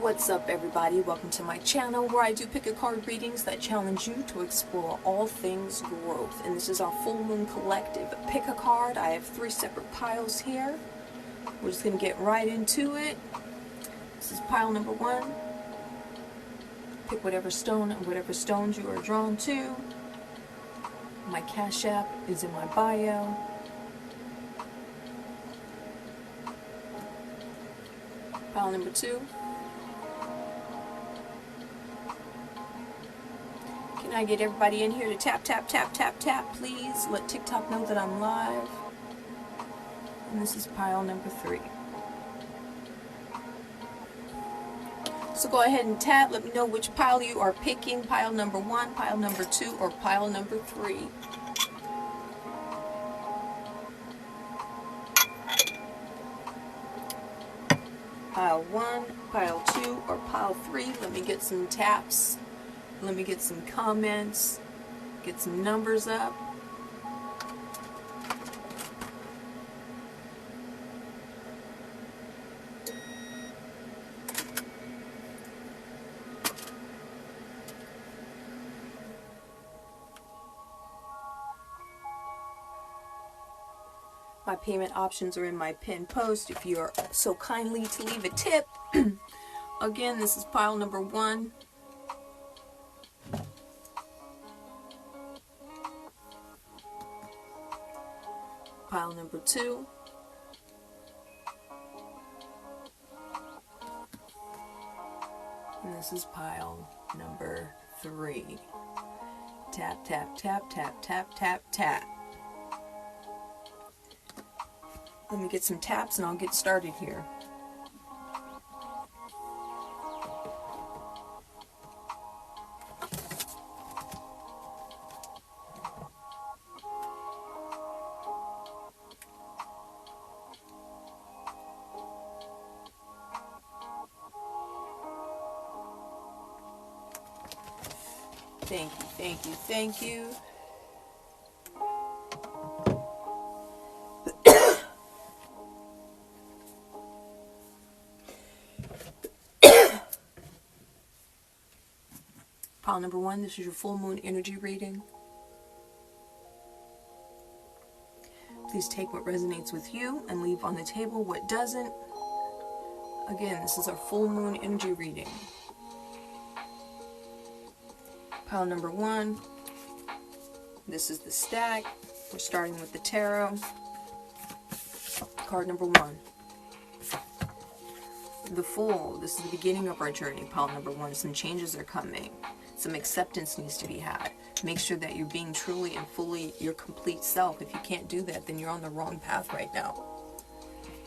What's up, everybody? Welcome to my channel where I do pick a card readings that challenge you to explore all things growth. And this is our full moon collective pick a card. I have 3 separate piles here. We're just going to get right into it. This is pile number 1. Pick whatever stone and whatever stones you are drawn to. My Cash App is in my bio. Pile number 2. Can I get everybody in here to tap, tap, tap, tap, tap, please? Let TikTok know that I'm live. And this is pile number 3. So go ahead and tap. Let me know which pile you are picking. Pile number 1, pile number 2, or pile number 3. Pile 1, pile 2, or pile 3. Let me get some taps. Let me get some comments, get some numbers up. My payment options are in my pinned post if you are so kindly to leave a tip. Again, this is pile number 1. Pile number 2. And this is pile number 3. Tap, tap, tap, tap, tap, tap, tap. Let me get some taps and I'll get started here. Thank you, thank you, thank you. Pile number 1, this is your full moon energy reading. Please take what resonates with you and leave on the table what doesn't. Again, this is our full moon energy reading. Pile number 1, this is the stack. We're starting with the tarot. Card number 1, the Fool. This is the beginning of our journey. Pile number 1, some changes are coming. Some acceptance needs to be had. Make sure that you're being truly and fully your complete self. If you can't do that, then you're on the wrong path right now.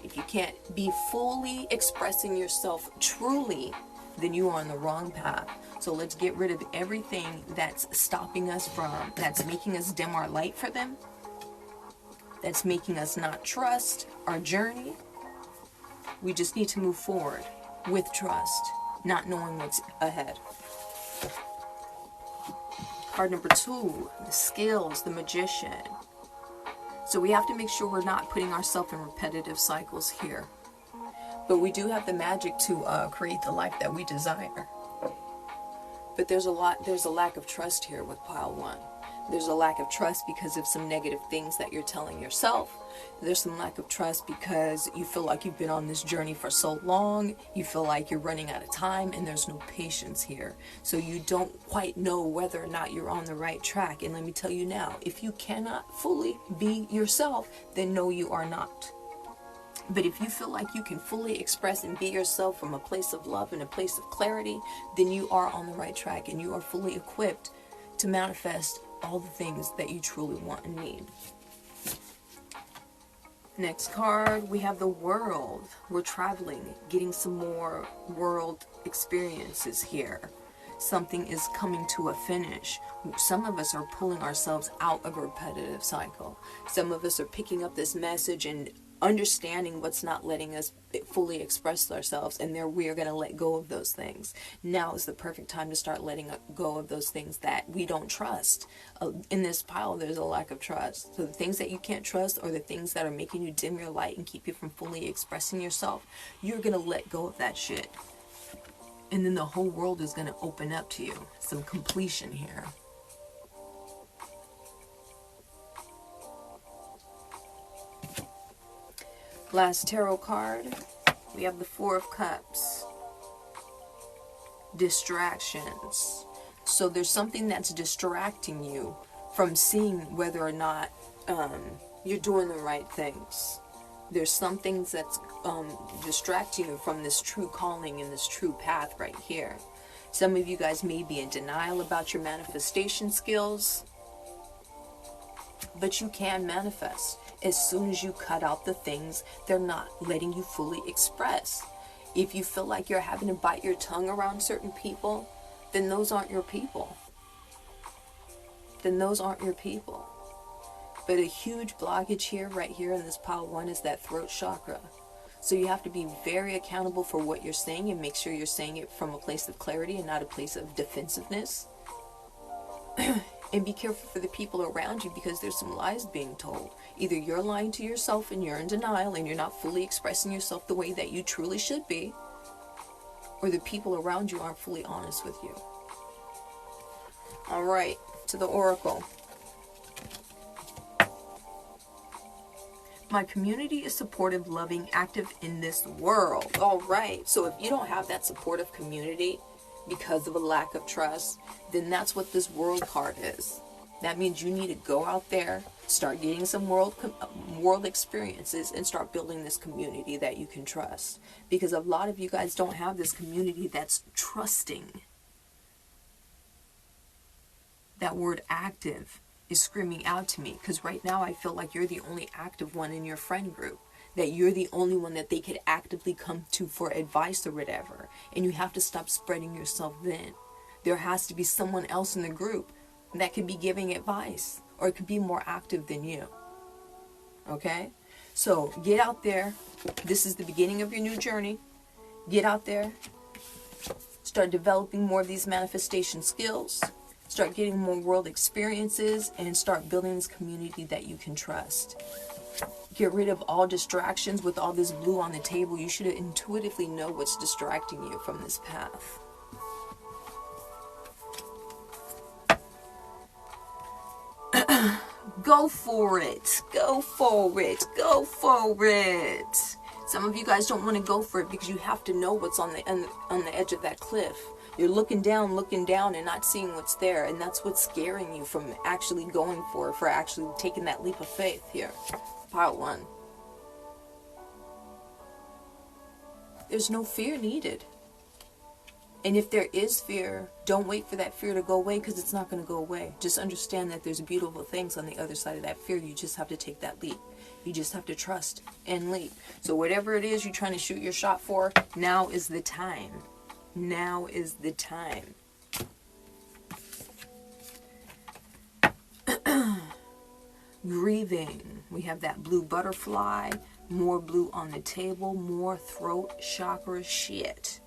If you can't be fully expressing yourself truly, then you are on the wrong path. So let's get rid of everything that's stopping us from, that's making us dim our light for them, that's making us not trust our journey. We just need to move forward with trust, not knowing what's ahead. Card number 2, the Scales, the Magician. So we have to make sure we're not putting ourselves in repetitive cycles here. But we do have the magic to create the life that we desire. But there's a lack of trust here with pile 1. There's a lack of trust because of some negative things that you're telling yourself. There's some lack of trust because you feel like you've been on this journey for so long. You feel like you're running out of time and there's no patience here. So you don't quite know whether or not you're on the right track. And let me tell you now, if you cannot fully be yourself, then no, you are not. But if you feel like you can fully express and be yourself from a place of love and a place of clarity, then you are on the right track and you are fully equipped to manifest all the things that you truly want and need. Next card, we have the World. We're traveling, getting some more world experiences here. Something is coming to a finish. Some of us are pulling ourselves out of a repetitive cycle. Some of us are picking up this message and understanding what's not letting us fully express ourselves, and there we are going to let go of those things. Now is the perfect time to start letting go of those things that we don't trust. In this pile, there's a lack of trust. So the things that you can't trust, or the things that are making you dim your light and keep you from fully expressing yourself, you're going to let go of that shit. And then the whole world is going to open up to you. Some completion here. Last tarot card. We have the Four of Cups. Distractions. So there's something that's distracting you from seeing whether or not you're doing the right things. There's some things that's distracting you from this true calling and this true path right here. Some of you guys may be in denial about your manifestation skills, but you can manifest as soon as you cut out the things they're not letting you fully express. If you feel like you're having to bite your tongue around certain people, then those aren't your people. Then those aren't your people. But a huge blockage here, right here in this pile 1, is that throat chakra. So you have to be very accountable for what you're saying and make sure you're saying it from a place of clarity and not a place of defensiveness. And be careful for the people around you, because there's some lies being told. Either you're lying to yourself and you're in denial and you're not fully expressing yourself the way that you truly should be, or the people around you aren't fully honest with you. All right, to the oracle. My community is supportive, loving, active in this world. All right, so if you don't have that supportive community because of a lack of trust, then that's what this world card is. That means you need to go out there, start getting some world experiences, and start building this community that you can trust. Because a lot of you guys don't have this community that's trusting. That word active is screaming out to me, because right now I feel like you're the only active one in your friend group, that you're the only one that they could actively come to for advice or whatever, and you have to stop spreading yourself thin. There has to be someone else in the group that could be giving advice, or it could be more active than you. Okay, so get out there. This is the beginning of your new journey. Get out there, start developing more of these manifestation skills. Start getting more world experiences, and start building this community that you can trust. Get rid of all distractions. With all this blue on the table, you should intuitively know what's distracting you from this path. Go for it. Go for it. Go for it. Some of you guys don't want to go for it because you have to know what's on the edge of that cliff. You're looking down and not seeing what's there. And that's what's scaring you from actually going for actually taking that leap of faith here. Pile 1. There's no fear needed. And if there is fear, don't wait for that fear to go away, because it's not going to go away. Just understand that there's beautiful things on the other side of that fear. You just have to take that leap. You just have to trust and leap. So whatever it is you're trying to shoot your shot for, now is the time. Now is the time. Grieving. We have that blue butterfly. More blue on the table. More throat chakra shit.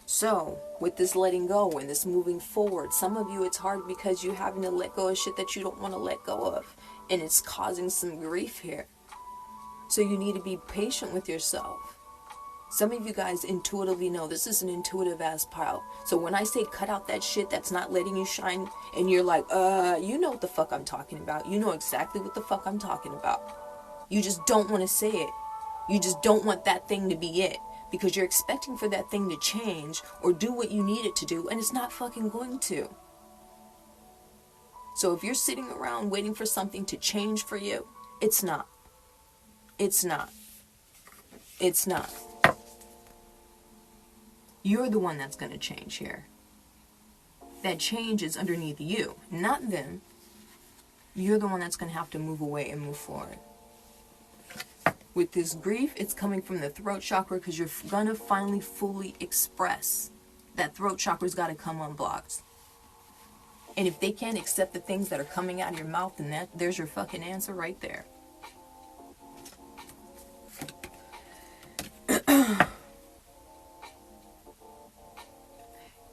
So, with this letting go and this moving forward, some of you it's hard because you're having to let go of shit that you don't want to let go of. And it's causing some grief here. So you need to be patient with yourself. Some of you guys intuitively know this is an intuitive ass pile. So when I say cut out that shit that's not letting you shine, and you're like, you know what the fuck I'm talking about. You know exactly what the fuck I'm talking about. You just don't want to say it. You just don't want that thing to be it. Because you're expecting for that thing to change or do what you need it to do, and it's not fucking going to. So if you're sitting around waiting for something to change for you, it's not. It's not. It's not. You're the one that's going to change here. That change is underneath you, not them. You're the one that's going to have to move away and move forward. With this grief, it's coming from the throat chakra, because you're going to finally fully express. That throat chakra's got to come unblocked. And if they can't accept the things that are coming out of your mouth, then there's your fucking answer right there.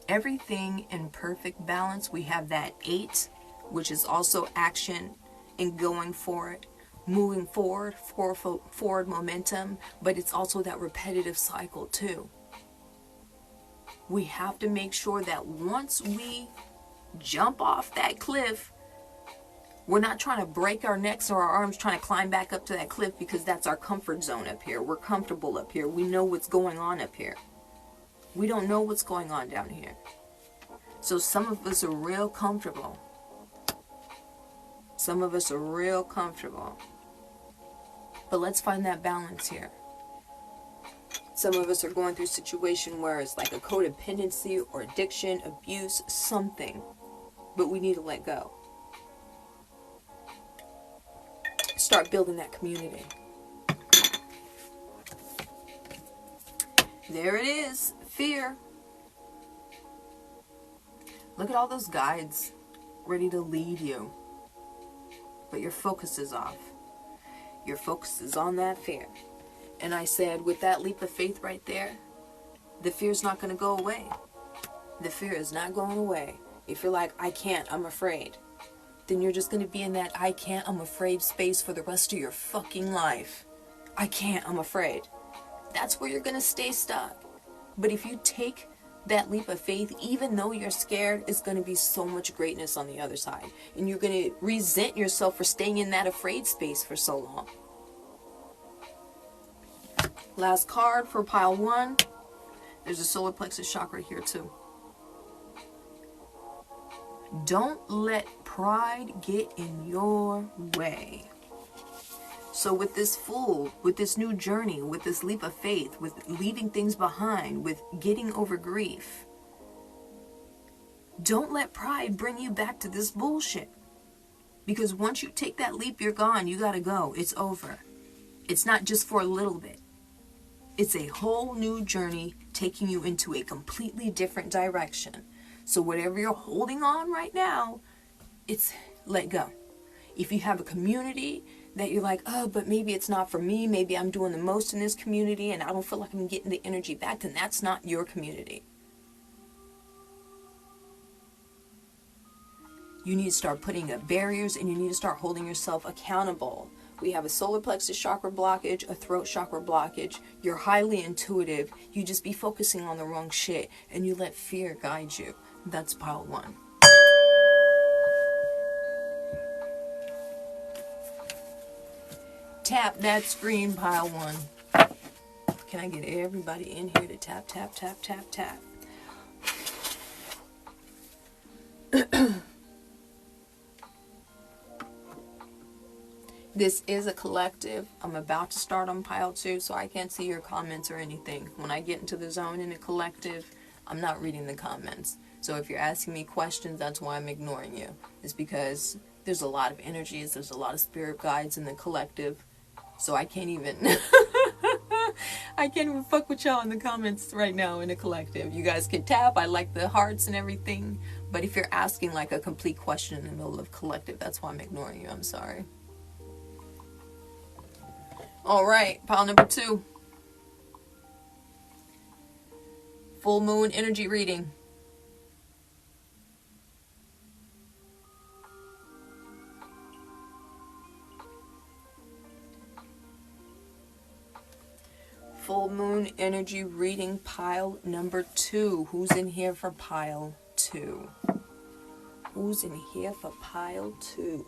Everything in perfect balance. We have that 8, which is also action and going for it, moving forward, forward momentum, but it's also that repetitive cycle too. We have to make sure that once we jump off that cliff, we're not trying to break our necks or our arms trying to climb back up to that cliff, because that's our comfort zone up here. We're comfortable up here. We know what's going on up here. We don't know what's going on down here. So some of us are real comfortable. Some of us are real comfortable. But let's find that balance here. Some of us are going through a situation where it's like a codependency or addiction, abuse, something. But we need to let go. Start building that community. There it is. Fear. Look at all those guides ready to lead you. But your focus is off. Your focus is on that fear. And I said, with that leap of faith right there, the fear's not going to go away. The fear is not going away. If you're like, I can't, I'm afraid, then you're just going to be in that I can't, I'm afraid space for the rest of your fucking life. I can't, I'm afraid. That's where you're going to stay stuck. But if you take that leap of faith, even though you're scared, it's going to be so much greatness on the other side. And you're going to resent yourself for staying in that afraid space for so long. Last card for pile 1. There's a solar plexus chakra here too. Don't let pride get in your way. So with this Fool, with this new journey, with this leap of faith, with leaving things behind, with getting over grief, don't let pride bring you back to this bullshit. Because once you take that leap, you're gone. You gotta go. It's over. It's not just for a little bit. It's a whole new journey taking you into a completely different direction. So whatever you're holding on right now, it's let go. If you have a community that you're like, oh, but maybe it's not for me, maybe I'm doing the most in this community and I don't feel like I'm getting the energy back, then that's not your community. You need to start putting up barriers, and you need to start holding yourself accountable. We have a solar plexus chakra blockage, a throat chakra blockage. You're highly intuitive. You just be focusing on the wrong shit, and you let fear guide you. That's pile 1. Tap that screen, pile 1. Can I get everybody in here to tap, tap, tap, tap, tap? This is a collective. I'm about to start on pile 2, so I can't see your comments or anything. When I get into the zone in a collective, I'm not reading the comments. So if you're asking me questions, that's why I'm ignoring you. It's because there's a lot of energies, there's a lot of spirit guides in the collective. So I can't even I can't even fuck with y'all in the comments right now in a collective. You guys can tap. I like the hearts and everything. But if you're asking like a complete question in the middle of collective, that's why I'm ignoring you. I'm sorry. Alright, pile number 2. Full moon energy reading. Full moon energy reading, pile number 2. Who's in here for pile 2? Who's in here for pile 2?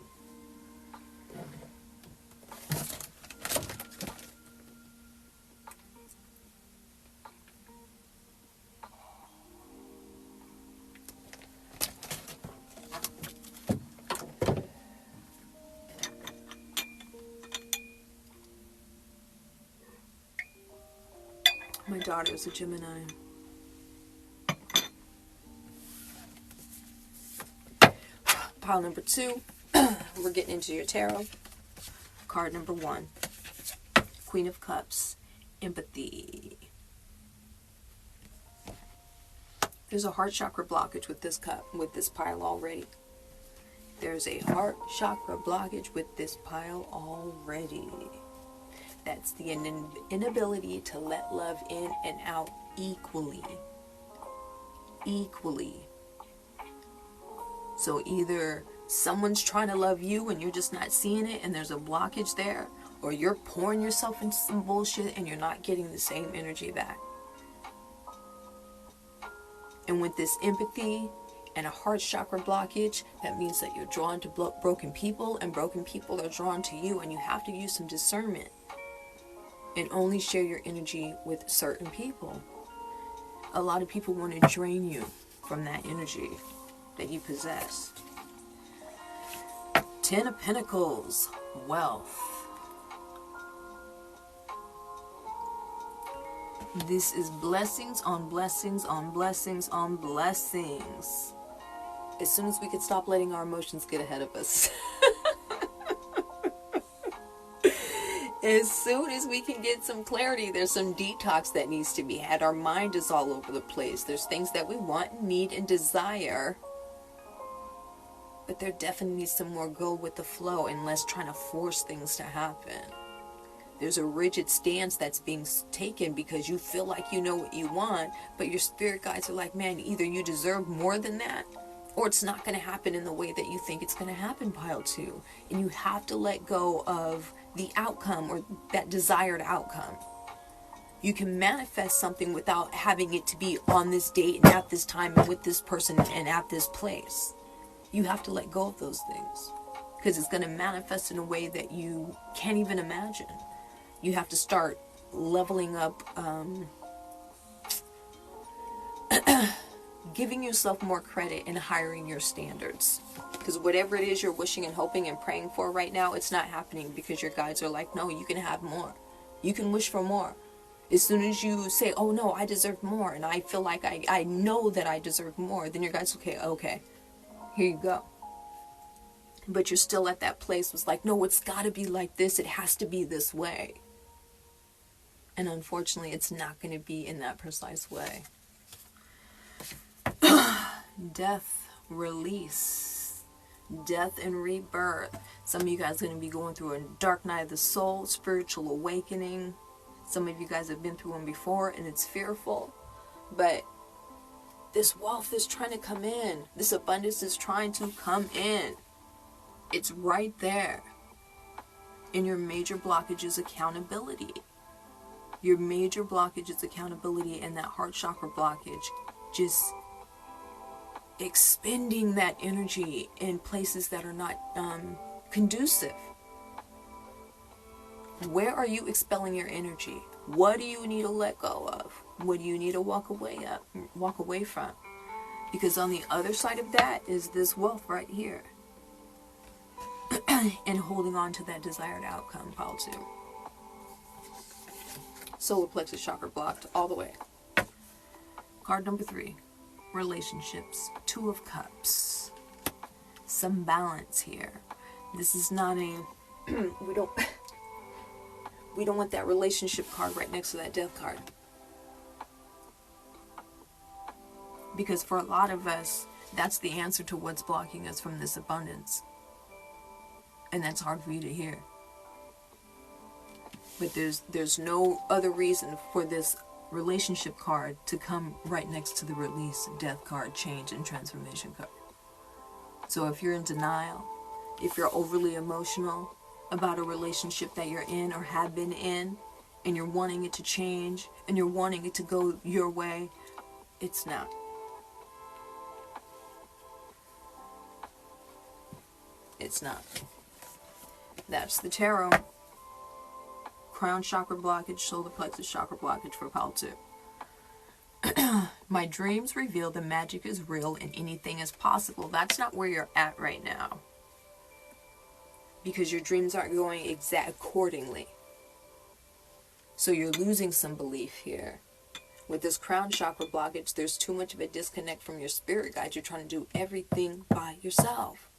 My daughter's a Gemini. Pile number 2. We're getting into your tarot. Card number 1. Queen of Cups. Empathy. There's a heart chakra blockage with this cup, with this pile already. There's a heart chakra blockage with this pile already. That's the inability to let love in and out equally. Equally. So either someone's trying to love you and you're just not seeing it and there's a blockage there, or you're pouring yourself into some bullshit and you're not getting the same energy back. And with this empathy and a heart chakra blockage, that means that you're drawn to broken people, and broken people are drawn to you, and you have to use some discernment and only share your energy with certain people. A lot of people want to drain you from that energy that you possess. 10 of Pentacles, wealth. This is blessings on blessings on blessings on blessings. As soon as we could stop letting our emotions get ahead of us. As soon as we can get some clarity, there's some detox that needs to be had. Our mind is all over the place. There's things that we want, need, and desire. But there definitely needs some more go with the flow and less trying to force things to happen. There's a rigid stance that's being taken because you feel like you know what you want, but your spirit guides are like, man, either you deserve more than that, or it's not going to happen in the way that you think it's going to happen, pile 2. And you have to let go of the outcome or that desired outcome. You can manifest something without having it to be on this date and at this time and with this person and at this place. You have to let go of those things because it's going to manifest in a way that you can't even imagine. You have to start leveling up, giving yourself more credit and hiring your standards. Because whatever it is you're wishing and hoping and praying for right now, it's not happening because your guides are like, no, you can have more. You can wish for more. As soon as you say, oh no, I deserve more, and I feel like I know that I deserve more, then your guides, okay, here you go. But you're still at that place was like, no, it's got to be like this. It has to be this way. And unfortunately, it's not going to be in that precise way. Death, release, death and rebirth. Some of you guys are going to be going through a dark night of the soul, spiritual awakening. Some of you guys have been through one before and it's fearful. But this wealth is trying to come in. This abundance is trying to come in. It's right there. And your major blockage is accountability. Your major blockage is accountability, and that heart chakra blockage, just expending that energy in places that are not conducive. Where are you expelling your energy? What do you need to let go of? What do you need to walk away from? Because on the other side of that is this wealth right here. And holding on to that desired outcome, pile 2. Solar plexus chakra blocked all the way. Card number 3. Relationships. 2 of Cups. Some balance here. This is not a... we don't want that relationship card right next to that death card. Because for a lot of us, that's the answer to what's blocking us from this abundance. And that's hard for you to hear. But there's no other reason for this relationship card to come right next to the release, death card, change, and transformation card. So if you're in denial, if you're overly emotional about a relationship that you're in or have been in, and you're wanting it to change, and you're wanting it to go your way, it's not. It's not. That's the tarot. Crown chakra blockage, solar plexus chakra blockage for pile 2. My dreams reveal the magic is real and anything is possible. That's not where you're at right now. Because your dreams aren't going exact accordingly. So you're losing some belief here. With this crown chakra blockage, there's too much of a disconnect from your spirit guide. You're trying to do everything by yourself.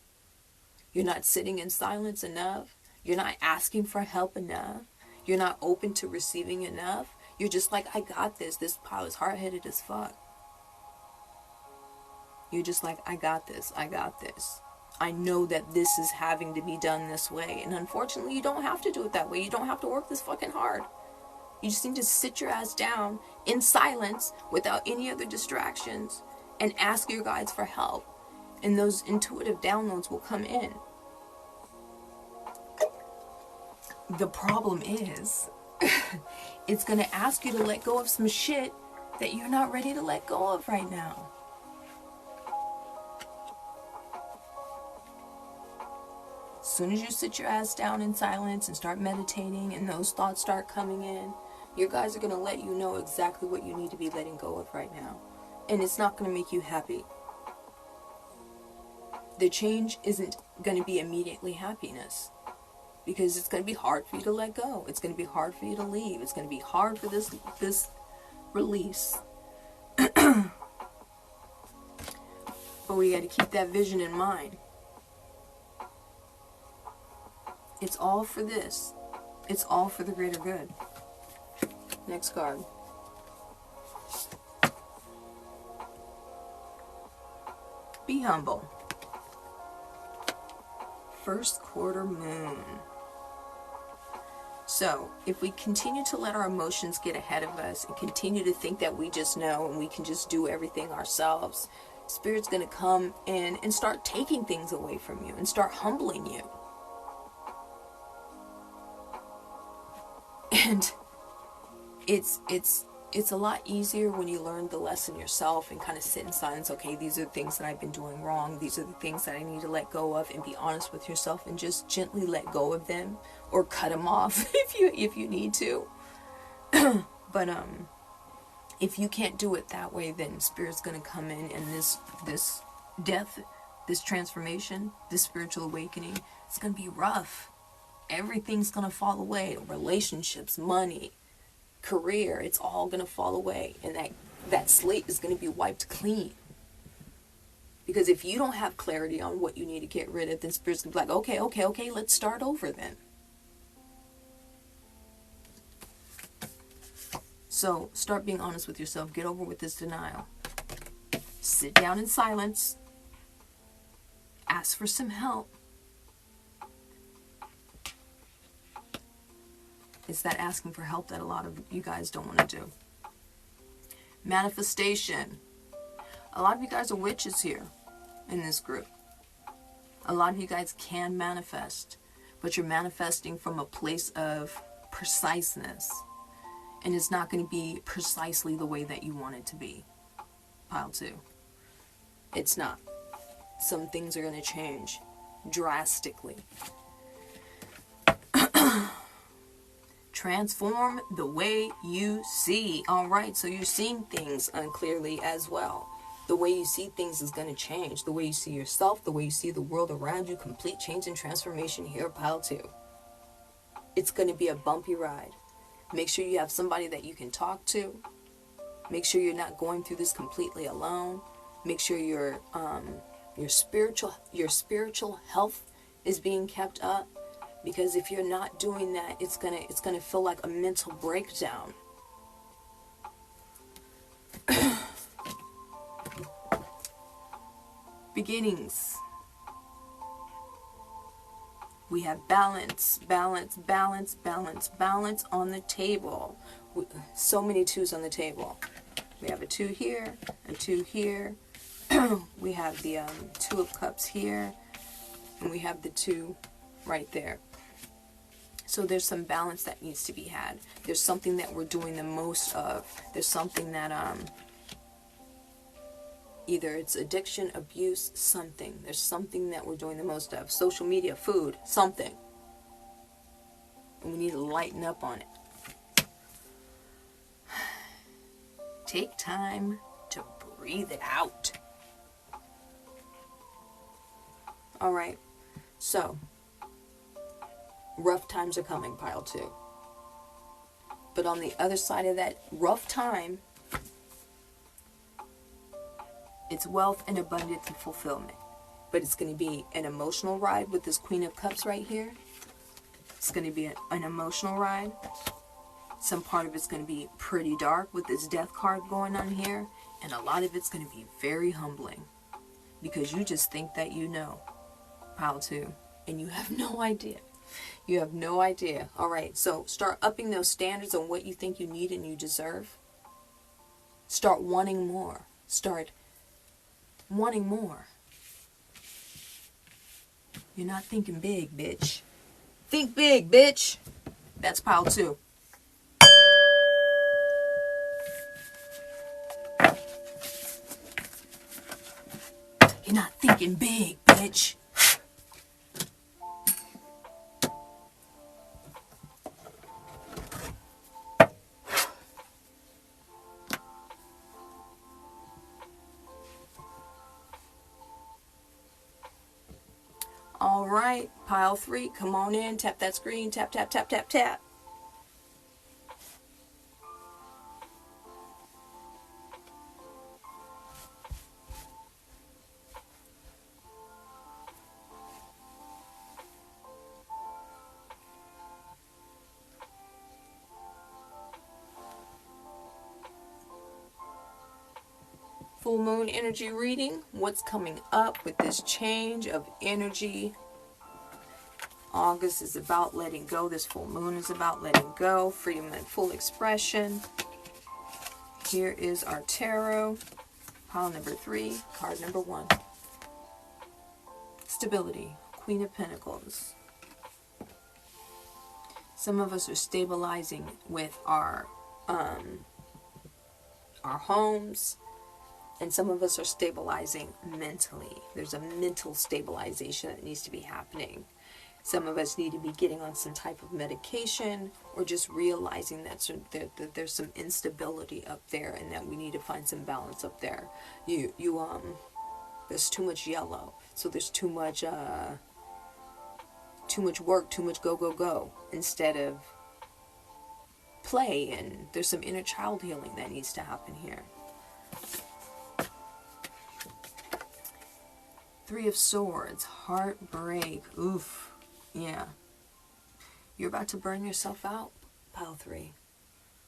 You're not sitting in silence enough. You're not asking for help enough. You're not open to receiving enough. You're just like, I got this. This pile is hard-headed as fuck. You're just like, I got this. I got this. I know that this is having to be done this way. And unfortunately, you don't have to do it that way. You don't have to work this fucking hard. You just need to sit your ass down in silence without any other distractions and ask your guides for help. And those intuitive downloads will come in. The problem is, it's going to ask you to let go of some shit that you're not ready to let go of right now. soon as you sit your ass down in silence and start meditating and those thoughts start coming in, your guides are going to let you know exactly what you need to be letting go of right now. And it's not going to make you happy. The change isn't going to be immediately happiness, because it's going to be hard for you to let go. It's going to be hard for you to leave. It's going to be hard for this release. But we got to keep that vision in mind. It's all for this. It's all for the greater good. Next card. Be humble. First quarter moon. So, if we continue to let our emotions get ahead of us and continue to think that we just know and we can just do everything ourselves, Spirit's going to come in and start taking things away from you and start humbling you. And it's a lot easier when you learn the lesson yourself and kind of sit in silence. Okay, these are the things that I've been doing wrong. These are the things that I need to let go of, and be honest with yourself and just gently let go of them or cut them off if you need to. But if you can't do it that way, then Spirit's going to come in, and this death, this transformation, this spiritual awakening, it's going to be rough. Everything's going to fall away. Relationships, money, career, it's all going to fall away. And that slate is going to be wiped clean. Because if you don't have clarity on what you need to get rid of, then Spirit's going to be like, okay, let's start over then. So start being honest with yourself. Get over with this denial. Sit down in silence. Ask for some help. It's that asking for help that a lot of you guys don't want to do. Manifestation. A lot of you guys are witches here in this group. A lot of you guys can manifest, but you're manifesting from a place of preciseness. And it's not going to be precisely the way that you want it to be. Pile 2. It's not. Some things are going to change drastically. Transform the way you see. Alright, so you're seeing things unclearly as well. The way you see things is going to change. The way you see yourself, the way you see the world around you, complete change and transformation here, pile 2. It's going to be a bumpy ride. Make sure you have somebody that you can talk to. Make sure you're not going through this completely alone. Make sure your spiritual health is being kept up. Because if you're not doing that, it's gonna feel like a mental breakdown. Beginnings. We have balance on the table. So many 2s on the table. We have a 2 here, a 2 here. We have the 2 of Cups here, and we have the 2 right there. So there's some balance that needs to be had. There's something that we're doing the most of. There's something that either it's addiction, abuse, something. There's something that we're doing the most of. Social media, food, something. And we need to lighten up on it. Take time to breathe it out. Alright, so rough times are coming, pile 2. But on the other side of that rough time, it's wealth and abundance and fulfillment. But it's going to be an emotional ride with this Queen of Cups right here. It's going to be an emotional ride. Some part of it's going to be pretty dark with this Death card going on here. And a lot of it's going to be very humbling. Because you just think that you know, pile 2. And you have no idea. You have no idea. Alright, so start upping those standards on what you think you need and you deserve. Start wanting more. Start wanting more. You're not thinking big, bitch. Think big, bitch. That's pile 2. You're not thinking big, bitch. All right, pile 3, come on in, tap that screen, tap, tap, tap, tap, tap. Full moon energy reading. What's coming up with this change of energy? August is about letting go. This full moon is about letting go. Freedom and full expression. Here is our tarot. Pile number 3, card number 1. Stability. Queen of Pentacles. Some of us are stabilizing with our homes. And some of us are stabilizing mentally. There's a mental stabilization that needs to be happening. Some of us need to be getting on some type of medication, or just realizing that there's some instability up there, and that we need to find some balance up there. There's too much yellow, so there's too much work, too much go, instead of play, and there's some inner child healing that needs to happen here. 3 of Swords, heartbreak. Oof. Yeah. You're about to burn yourself out, pile 3.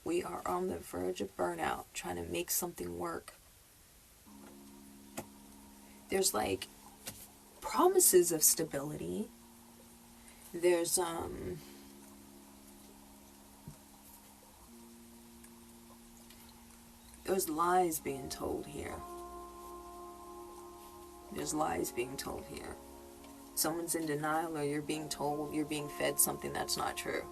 We are on the verge of burnout, trying to make something work. There's like promises of stability. There's lies being told here. There's lies being told here. Someone's in denial, or you're being told, you're being fed something that's not true.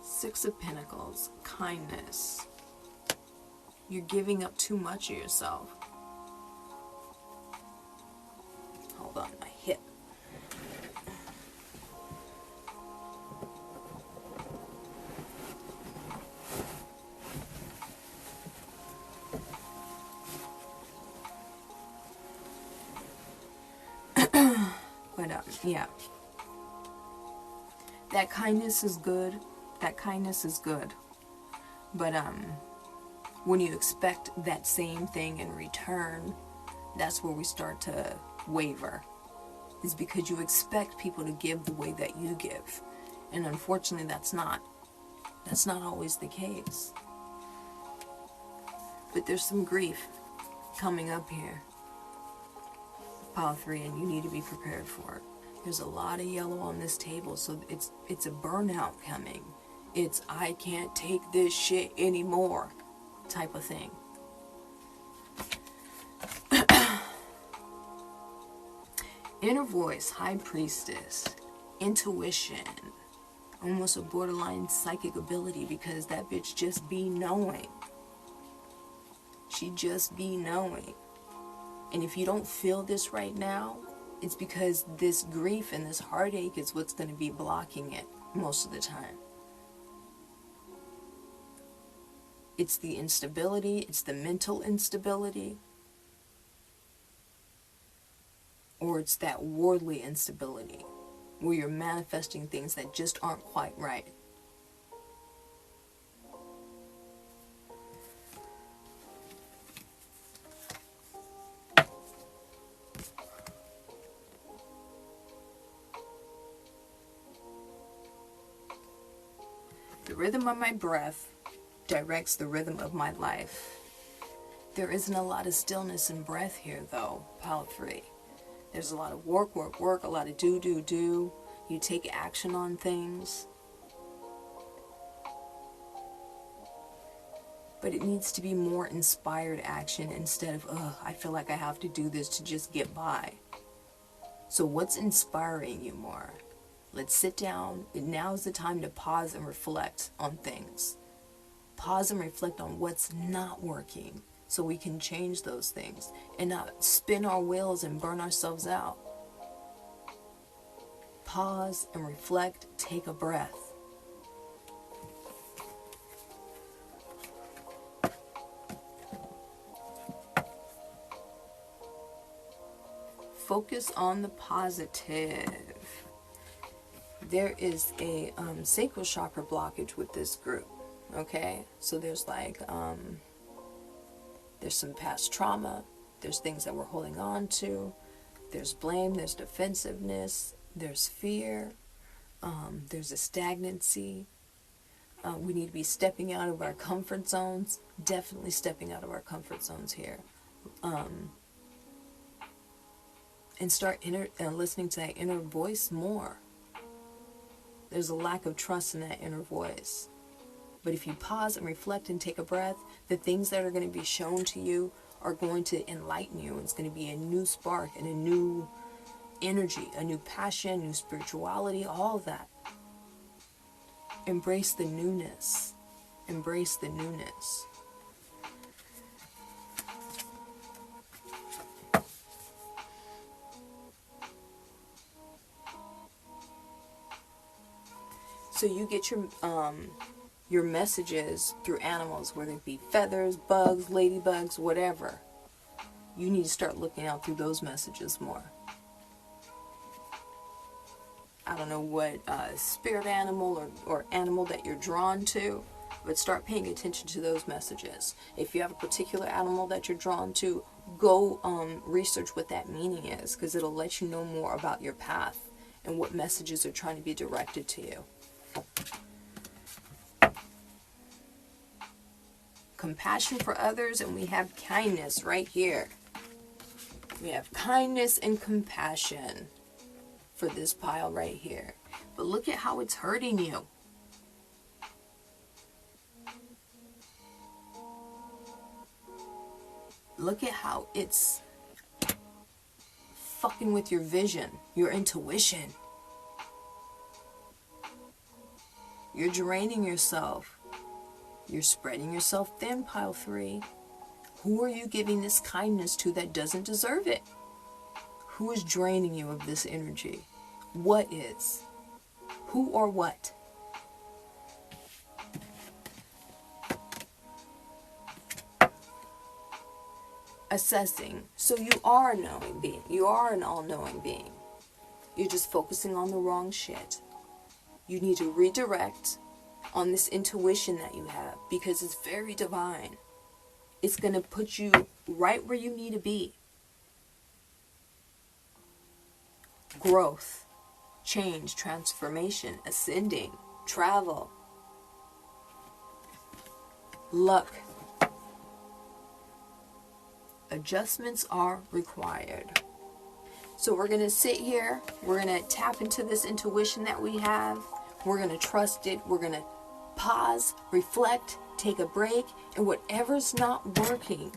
Six of Pentacles, kindness. You're giving up too much of yourself. Hold on, my hip. Yeah. That kindness is good. That kindness is good. But when you expect that same thing in return, that's where we start to waver. Is because you expect people to give the way that you give. And unfortunately, that's not always the case. But there's some grief coming up here, pile 3, and you need to be prepared for it. There's a lot of yellow on this table, so it's a burnout coming. It's I can't take this shit anymore type of thing. Inner voice, High Priestess, intuition, almost a borderline psychic ability, because that bitch just be knowing. She just be knowing. And if you don't feel this right now, it's because this grief and this heartache is what's going to be blocking it most of the time. It's the instability, it's the mental instability, or it's that worldly instability where you're manifesting things that just aren't quite right. The rhythm of my breath directs the rhythm of my life. There isn't a lot of stillness and breath here, though, pile 3. There's a lot of work, a lot of do. You take action on things. But it needs to be more inspired action instead of, I feel like I have to do this to just get by. So what's inspiring you more? Let's sit down. Now is the time to pause and reflect on things. Pause and reflect on what's not working so we can change those things and not spin our wheels and burn ourselves out. Pause and reflect. Take a breath. focus on the positive. There is a sacral chakra blockage with this group. Okay, so there's like there's some past trauma, there's things that we're holding on to, there's blame, there's defensiveness, there's fear, there's a stagnancy. We need to be stepping out of our comfort zones, definitely stepping out of our comfort zones here, and start listening to that inner voice more. There's a lack of trust in that inner voice. But if you pause and reflect and take a breath, the things that are going to be shown to you are going to enlighten you. It's going to be a new spark and a new energy, a new passion, new spirituality, all of that. Embrace the newness. Embrace the newness. So you get your messages through animals, whether it be feathers, bugs, ladybugs, whatever. You need to start looking out through those messages more. I don't know what spirit animal or animal that you're drawn to, but start paying attention to those messages. If you have a particular animal that you're drawn to, go research what that meaning is, because it'll let you know more about your path and what messages are trying to be directed to you. Compassion for others, and we have kindness right here. We have kindness and compassion for this pile right here. But look at how it's hurting you. Look at how it's fucking with your vision, your intuition. You're draining yourself. You're spreading yourself thin, pile 3. Who are you giving this kindness to that doesn't deserve it? Who is draining you of this energy? What is? Who or what? Assessing. So you are a knowing being. You are an all-knowing being. You're just focusing on the wrong shit. You need to redirect on this intuition that you have, because it's very divine. It's going to put you right where you need to be. Growth, change, transformation, ascending, travel, luck. Adjustments are required. So we're going to sit here. We're going to tap into this intuition that we have. We're going to trust it. We're going to pause, reflect, take a break, and whatever's not working,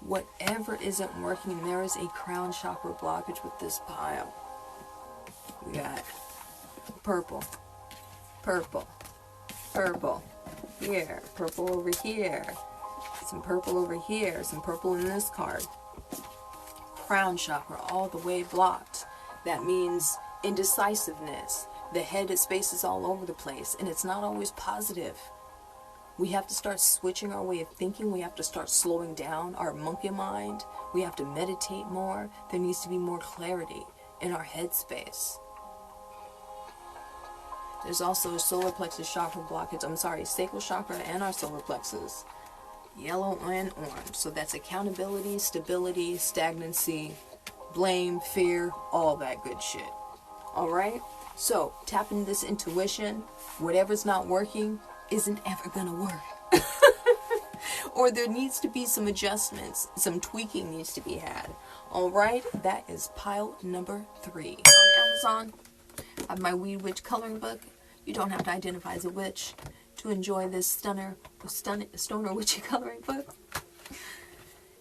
whatever isn't working, there is a crown chakra blockage with this pile. We got purple, purple, purple here, purple over here, some purple over here, some purple in this card. Crown chakra all the way blocked. That means indecisiveness. The head space is all over the place, and it's not always positive. We have to start switching our way of thinking. We have to start slowing down our monkey mind. We have to meditate more. There needs to be more clarity in our head space. There's also a solar plexus chakra blockage. Sacral chakra and our solar plexus. Yellow and orange. So that's accountability, stability, stagnancy, blame, fear, all that good shit. Alright? So, tap into this intuition. Whatever's not working isn't ever gonna work. Or there needs to be some adjustments. Some tweaking needs to be had. Alright? That is pile number 3. On Amazon, I have my Weed Witch coloring book. You don't have to identify as a witch to enjoy this stoner witchy coloring book.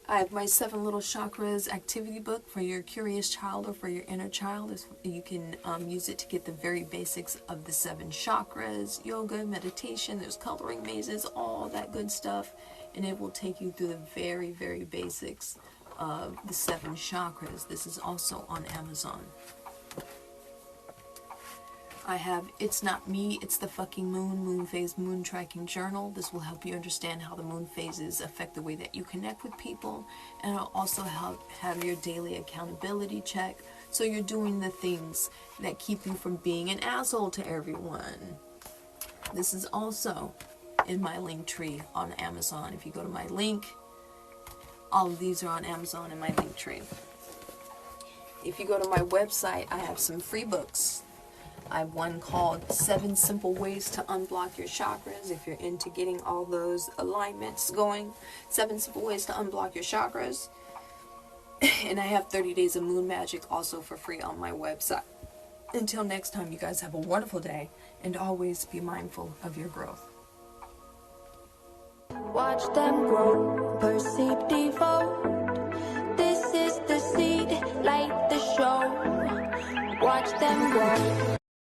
I have my 7 Little Chakras activity book for your curious child or for your inner child. You can use it to get the very basics of the 7 chakras, yoga, meditation, there's coloring mazes, all that good stuff. And it will take you through the very, very basics of the 7 chakras. This is also on Amazon. I have It's Not Me, It's the Fucking Moon Phase Moon Tracking Journal. This will help you understand how the moon phases affect the way that you connect with people, and it'll also help have your daily accountability check, so you're doing the things that keep you from being an asshole to everyone. This is also in my link tree on Amazon. If you go to my link, all of these are on Amazon in my link tree. If you go to my website, I have some free books. I have one called 7 Simple Ways to Unblock Your Chakras. If you're into getting all those alignments going, 7 Simple Ways to Unblock Your Chakras. And I have 30 Days of Moon Magic also for free on my website. Until next time, you guys have a wonderful day, and always be mindful of your growth. Watch them grow, perceive, devote. This is the seed, light the show. Watch them grow.